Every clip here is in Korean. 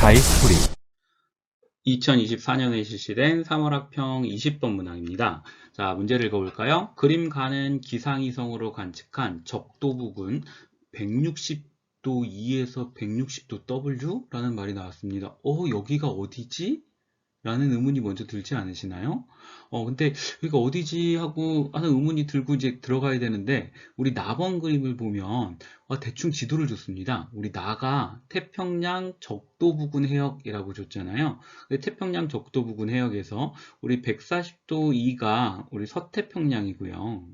바이스토리 2024년에 실시된 3월 학평 20번 문항입니다. 자, 문제를 읽어볼까요? 그림 가는 기상위성으로 관측한 적도 부근 160도 E에서 160도 W? 라는 말이 나왔습니다. 여기가 어디지? 라는 의문이 먼저 들지 않으시나요? 근데 여기가 어디지 하고 하는 의문이 들고 이제 들어가야 되는데, 우리 나번 그림을 보면 대충 지도를 줬습니다. 우리 나가 태평양 적도 부근 해역이라고 줬잖아요. 근데 태평양 적도 부근 해역에서 우리 140도 E가 우리 서태평양이고요.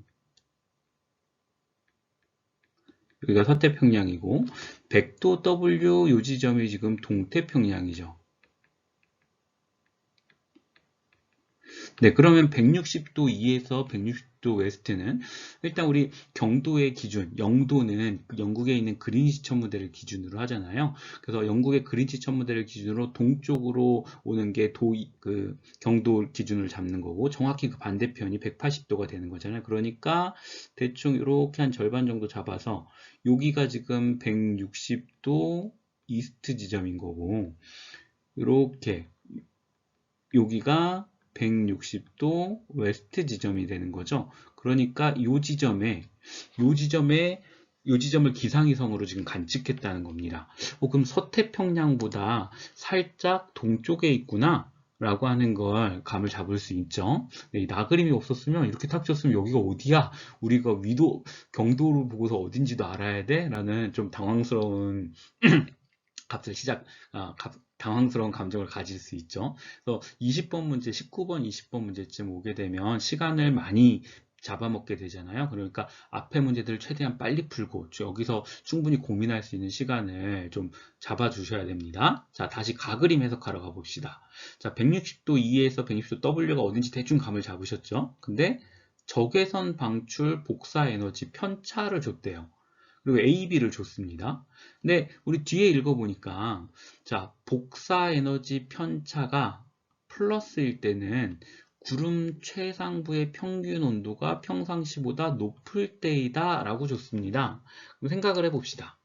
여기가 서태평양이고 100도 W 요 지점이 지금 동태평양이죠. 네, 그러면 160도 E에서 160도 웨스트는 일단 우리 경도의 기준, 영도는 영국에 있는 그린위치 천문대를 기준으로 하잖아요. 그래서 영국의 그린위치 천문대를 기준으로 동쪽으로 오는 게 경도 기준을 잡는 거고, 정확히 그 반대편이 180도가 되는 거잖아요. 그러니까 대충 이렇게 한 절반 정도 잡아서 여기가 지금 160도 이스트 지점인 거고, 이렇게 여기가 160도 웨스트 지점이 되는 거죠. 그러니까 요 지점을 기상위성으로 지금 관측했다는 겁니다. 그럼 서태평양보다 살짝 동쪽에 있구나 라고 하는 걸 감을 잡을 수 있죠. 네, 나그림이 없었으면 이렇게 탁 줬으면 여기가 어디야? 우리가 경도를 보고서 어딘지도 알아야 돼? 라는 좀 당황스러운 당황스러운 감정을 가질 수 있죠. 그래서 20번 문제, 19번, 20번 문제쯤 오게 되면 시간을 많이 잡아먹게 되잖아요. 그러니까 앞에 문제들을 최대한 빨리 풀고 여기서 충분히 고민할 수 있는 시간을 좀 잡아주셔야 됩니다. 자, 다시 가그림 해석하러 가봅시다. 자, 160도 E에서 160도 W가 어딘지 대충 감을 잡으셨죠? 근데 적외선 방출 복사 에너지 편차를 줬대요. 그리고 A, B를 줬습니다. 근데 우리 뒤에 읽어보니까 자, 복사 에너지 편차가 플러스일 때는 구름 최상부의 평균 온도가 평상시보다 높을 때이다 라고 줬습니다. 그럼 생각을 해봅시다.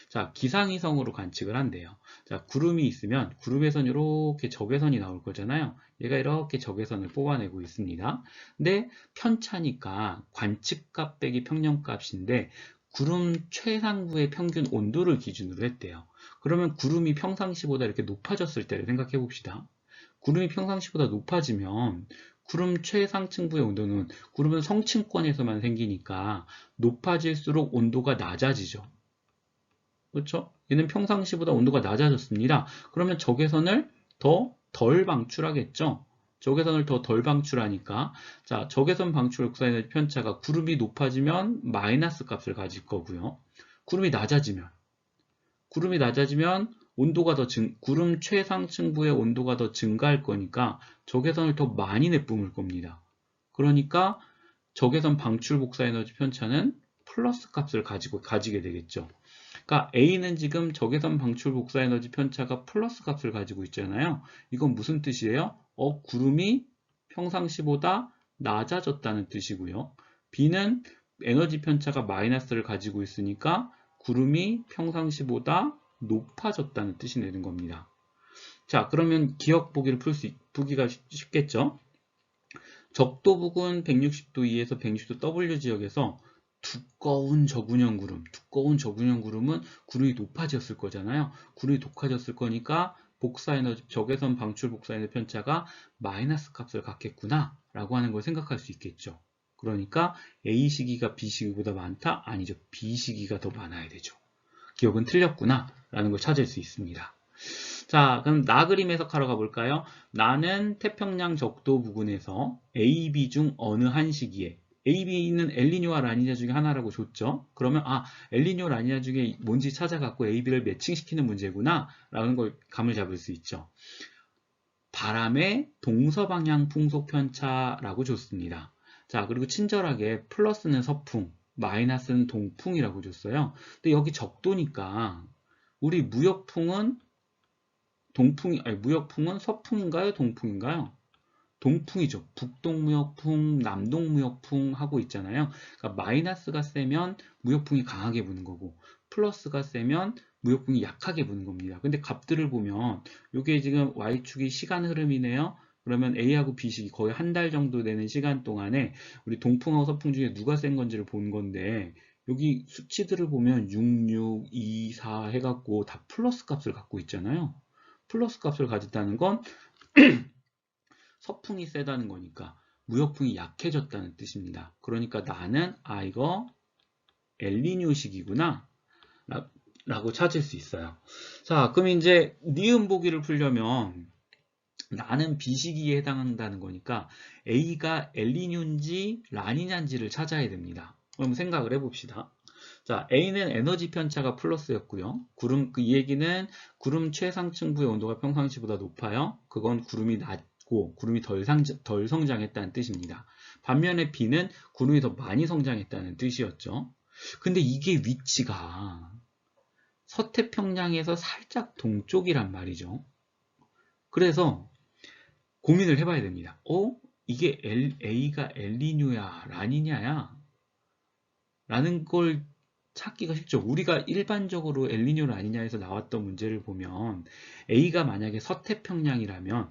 자, 기상위성으로 관측을 한대요. 자, 구름이 있으면 구름에선 이렇게 적외선이 나올 거잖아요. 얘가 이렇게 적외선을 뽑아내고 있습니다. 근데 편차니까 관측값 빼기 평년값인데 구름 최상부의 평균 온도를 기준으로 했대요. 그러면 구름이 평상시보다 이렇게 높아졌을 때를 생각해 봅시다. 구름이 평상시보다 높아지면 구름 최상층부의 온도는 구름은 성층권에서만 생기니까 높아질수록 온도가 낮아지죠. 그렇죠? 얘는 평상시보다 온도가 낮아졌습니다. 그러면 적외선을 더 덜 방출하겠죠? 적외선을 더 덜 방출하니까 자, 적외선 방출 복사에너지 편차가 구름이 높아지면 마이너스 값을 가질 거고요. 구름이 낮아지면 온도가 구름 최상층부의 온도가 더 증가할 거니까 적외선을 더 많이 내뿜을 겁니다. 그러니까 적외선 방출 복사에너지 편차는 플러스 값을 가지게 되겠죠. 그러니까 A는 지금 적외선 방출 복사에너지 편차가 플러스 값을 가지고 있잖아요. 이건 무슨 뜻이에요? 구름이 평상시보다 낮아졌다는 뜻이고요. B는 에너지 편차가 마이너스를 가지고 있으니까 구름이 평상시보다 높아졌다는 뜻이 되는 겁니다. 자, 그러면 기억 보기가 쉽겠죠? 적도 부근 160도 E에서 160도 W 지역에서 두꺼운 저군형 구름은 구름이 높아졌을 거잖아요. 구름이 높아졌을 거니까 적외선 방출 복사에너지 편차가 마이너스 값을 갖겠구나 라고 하는 걸 생각할 수 있겠죠. 그러니까 A 시기가 B 시기보다 많다? 아니죠. B 시기가 더 많아야 되죠. 기억은 틀렸구나 라는 걸 찾을 수 있습니다. 자, 그럼 나 그림 해석하러 가볼까요? 나는 태평양 적도 부근에서 A, B 중 어느 한 시기에 A, B는 엘니뇨와 라니냐 중에 하나라고 줬죠. 그러면 엘니뇨, 라니냐 중에 뭔지 찾아갖고 A, B를 매칭시키는 문제구나 라는 걸 감을 잡을 수 있죠. 바람의 동서방향 풍속 편차라고 줬습니다. 자, 그리고 친절하게 플러스는 서풍, 마이너스는 동풍이라고 줬어요. 근데 여기 적도니까 우리 무역풍은 서풍인가요? 동풍인가요? 동풍이죠. 북동무역풍, 남동무역풍 하고 있잖아요. 그러니까 마이너스가 세면 무역풍이 강하게 부는 거고 플러스가 세면 무역풍이 약하게 부는 겁니다. 근데 값들을 보면 이게 지금 Y축이 시간 흐름이네요. 그러면 A하고 B식이 거의 한 달 정도 되는 시간 동안에 우리 동풍하고 서풍 중에 누가 센 건지를 본 건데 여기 수치들을 보면 66, 2, 4 해갖고 다 플러스 값을 갖고 있잖아요. 플러스 값을 가졌다는 건 서풍이 세다는 거니까 무역풍이 약해졌다는 뜻입니다. 그러니까 나는 이거 엘니뇨식이구나 라고 찾을 수 있어요. 자, 그럼 이제 니은 보기를 풀려면 나는 비시기에 해당한다는 거니까 A가 엘니뇨인지 라니냐인지를 찾아야 됩니다. 그럼 생각을 해봅시다. 자, A는 에너지 편차가 플러스였고요. 이 얘기는 구름 최상층부의 온도가 평상시보다 높아요. 그건 구름이 낮고 구름이 덜 성장했다는 뜻입니다. 반면에 B는 구름이 더 많이 성장했다는 뜻이었죠. 근데 이게 위치가 서태평양에서 살짝 동쪽이란 말이죠. 그래서 고민을 해봐야 됩니다. 이게 A가 엘니뇨야, 라니냐야? 라는 걸 찾기가 쉽죠. 우리가 일반적으로 엘니뇨 라니냐에서 나왔던 문제를 보면 A가 만약에 서태평양이라면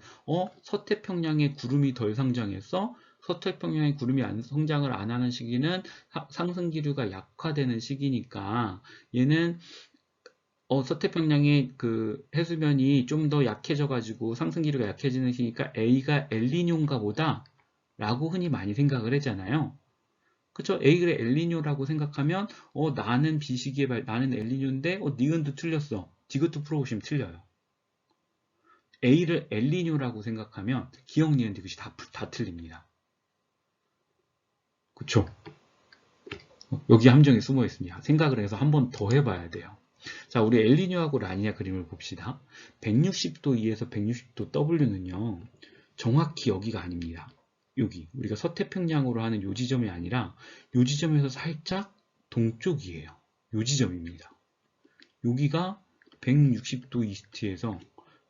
서태평양에 구름이 덜 성장했어? 서태평양에 구름이 성장을 안 하는 시기는 상승 기류가 약화되는 시기니까 얘는 서태평양의 그 해수면이 좀 더 약해져가지고 상승 기류가 약해지는 시기니까 A가 엘니뇨인가 보다 라고 흔히 많이 생각을 하잖아요. 그쵸? A를 엘니뇨라고 생각하면 나는 비시기에 나는 엘니뇨인데 니은도 틀렸어. 디귿도 풀어보시면 틀려요. A를 엘니뇨라고 생각하면 기억, 니은, 디귿이 다 틀립니다. 그쵸? 여기 함정이 숨어 있습니다. 생각을 해서 한 번 더 해봐야 돼요. 자, 우리 엘니뇨하고 라니냐 그림을 봅시다. 160도 E에서 160도 W는요, 정확히 여기가 아닙니다. 여기 우리가 서태평양으로 하는 요 지점이 아니라 요 지점에서 살짝 동쪽이에요. 요 지점입니다. 여기가 160도 이스트에서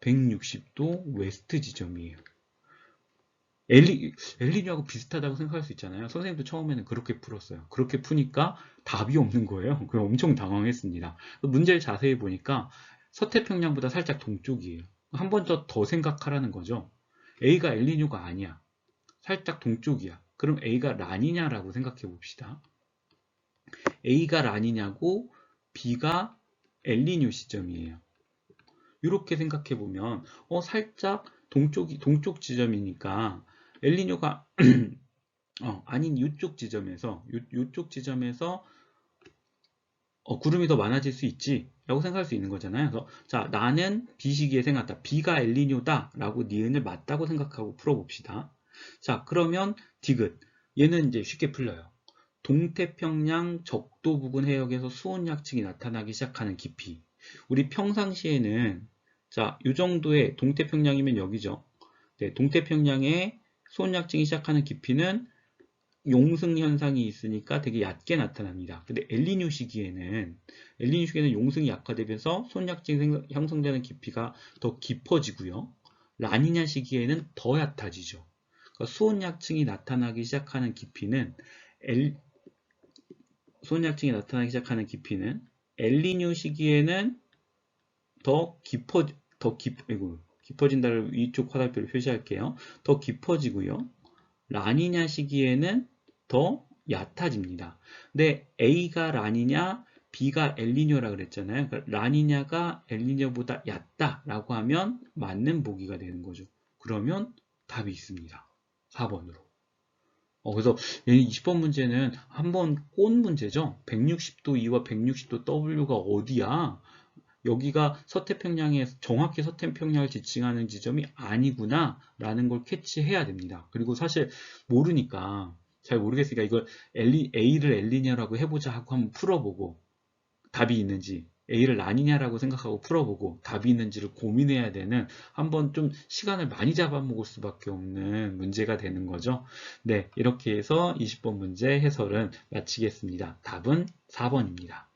160도 웨스트 지점이에요. 엘니뇨하고 비슷하다고 생각할 수 있잖아요. 선생님도 처음에는 그렇게 풀었어요. 그렇게 푸니까 답이 없는 거예요. 그래서 엄청 당황했습니다. 문제를 자세히 보니까 서태평양보다 살짝 동쪽이에요. 한 번 더 생각하라는 거죠. A가 엘니뇨가 아니야. 살짝 동쪽이야. 그럼 A가 라니냐라고 생각해 봅시다. A가 라니냐고 B가 엘니뇨 시점이에요. 이렇게 생각해 보면 살짝 동쪽 지점이니까 엘니뇨가 아닌 이쪽 지점에서 구름이 더 많아질 수 있지 라고 생각할 수 있는 거잖아요. 그래서 자, 나는 B 시기에 생각했다. B가 엘니뇨다 라고 니은을 맞다고 생각하고 풀어봅시다. 자, 그러면 디귿 얘는 이제 쉽게 풀려요. 동태평양 적도 부근 해역에서 수온약층이 나타나기 시작하는 깊이. 우리 평상시에는 자, 이 정도의 동태평양이면 여기죠. 네, 동태평양에 수온약층이 시작하는 깊이는 용승 현상이 있으니까 되게 얕게 나타납니다. 근데 엘니뇨 시기에는 용승이 약화되면서 수온약층이 형성되는 깊이가 더 깊어지고요. 라니냐 시기에는 더 얕아지죠. 그러니까 수온약층이 나타나기 시작하는 깊이는 엘니뇨 시기에는 깊어진다를 위쪽 화살표로 표시할게요. 더 깊어지고요. 라니냐 시기에는 더 얕아집니다. 근데 A가 라니냐, B가 엘니뇨라 그랬잖아요. 그러니까 라니냐가 엘니뇨보다 얕다라고 하면 맞는 보기가 되는 거죠. 그러면 답이 있습니다. 4번으로. 그래서 20번 문제는 한번 꼰 문제죠. 160도 E와 160도 W가 어디야? 여기가 정확히 서태평양을 지칭하는 지점이 아니구나 라는 걸 캐치해야 됩니다. 그리고 사실 잘 모르겠으니까 이걸 A를 엘니냐라고 해보자 하고 한번 풀어보고 답이 있는지, A를 라니냐라고 생각하고 풀어보고 답이 있는지를 고민해야 되는, 한번 좀 시간을 많이 잡아먹을 수밖에 없는 문제가 되는 거죠. 네, 이렇게 해서 20번 문제 해설은 마치겠습니다. 답은 4번입니다.